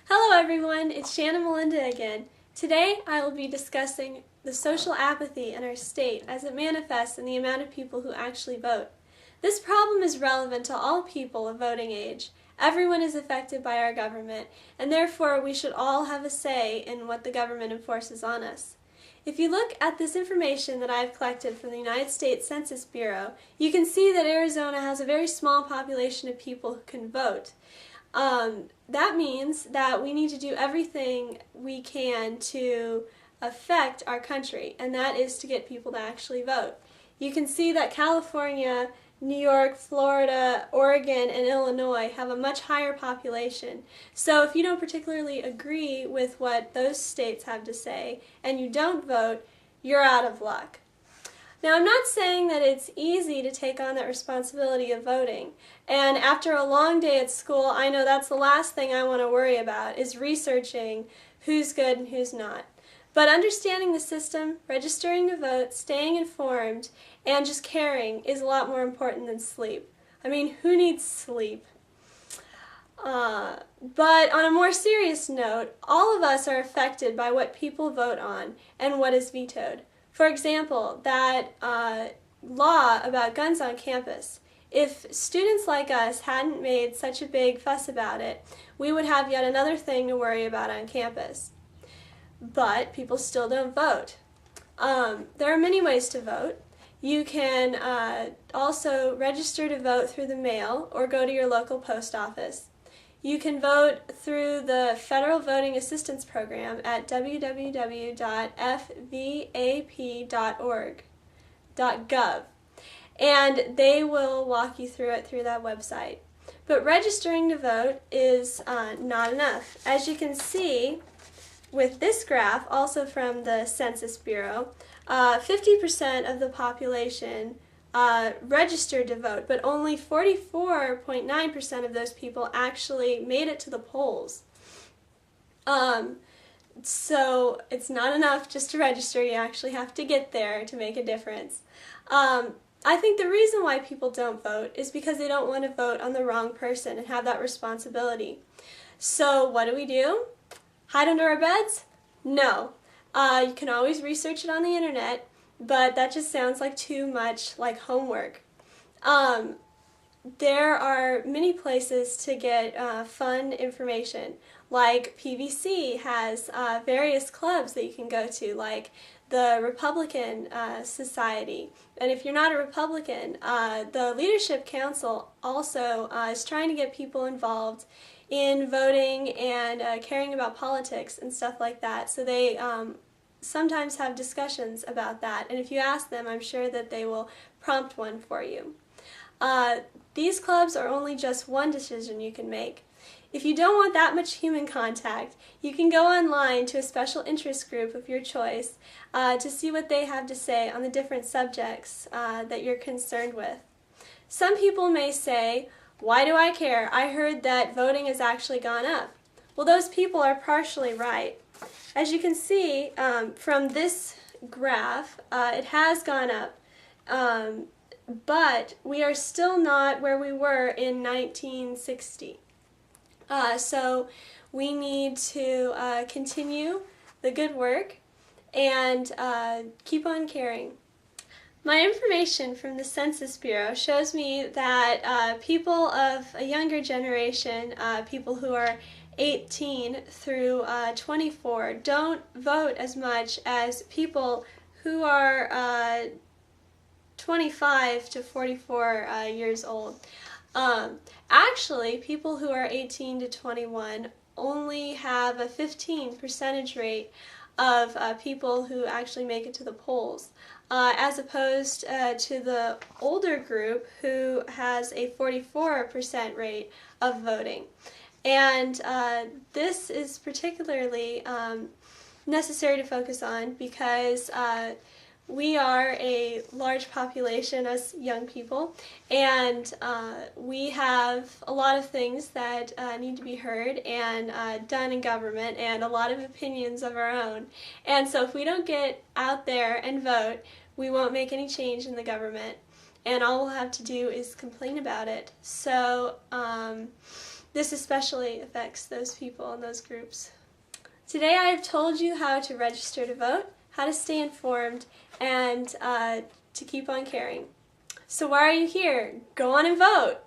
Hello everyone, it's Shanna Melinda again. Today I will be discussing the social apathy in our state as it manifests in the amount of people who actually vote. This problem is relevant to all people of voting age. Everyone is affected by our government, and therefore we should all have a say in what the government enforces on us. If you look at this information that I've collected from the United States Census Bureau, you can see that Arizona has a very small population of people who can vote. That means that we need to do everything we can to affect our country, and that is to get people to actually vote. You can see that California, New York, Florida, Oregon, and Illinois have a much higher population. So if you don't particularly agree with what those states have to say and you don't vote, you're out of luck. Now, I'm not saying that it's easy to take on that responsibility of voting, and after a long day at school, I know that's the last thing I want to worry about, is researching who's good and who's not. But understanding the system, registering to vote, staying informed, and just caring is a lot more important than sleep. I mean, who needs sleep? But on a more serious note, all of us are affected by what people vote on and what is vetoed. For example, that law about guns on campus. If students like us hadn't made such a big fuss about it, we would have yet another thing to worry about on campus. But people still don't vote. There are many ways to vote. You can also register to vote through the mail or go to your local post office. You can vote through the Federal Voting Assistance Program at www.fvap.org.gov, and they will walk you through it through that website. But registering to vote is not enough. As you can see with this graph, also from the Census Bureau, 50% of the population registered to vote, but only 44.9% of those people actually made it to the polls. So it's not enough just to register, you actually have to get there to make a difference. I think the reason why people don't vote is because they don't want to vote on the wrong person and have that responsibility. So what do? Hide under our beds? No. You can always research it on the internet, but that just sounds like too much like homework. There are many places to get fun information, like PVC has various clubs that you can go to, like the Republican Society. And if you're not a Republican, the Leadership Council also is trying to get people involved in voting and caring about politics and stuff like that. So they sometimes have discussions about that, and if you ask them, I'm sure that they will prompt one for you. These clubs are only just one decision you can make. If you don't want that much human contact, you can go online to a special interest group of your choice to see what they have to say on the different subjects that you're concerned with. Some people may say, "Why do I care? I heard that voting has actually gone up." Well, those people are partially right. As you can see from this graph, it has gone up, but we are still not where we were in 1960. So we need to continue the good work and keep on caring. My information from the Census Bureau shows me that people of a younger generation, people who are 18 through 24, don't vote as much as people who are 25 to 44 years old. Actually, people who are 18 to 21 only have a 15% rate of people who actually make it to the polls, as opposed to the older group who has a 44% rate of voting. And this is particularly necessary to focus on because we are a large population as young people, and we have a lot of things that need to be heard and done in government, and a lot of opinions of our own. And so if we don't get out there and vote, we won't make any change in the government, and all we'll have to do is complain about it. So This especially affects those people and those groups. Today I have told you how to register to vote, how to stay informed, and to keep on caring. So why are you here? Go on and vote!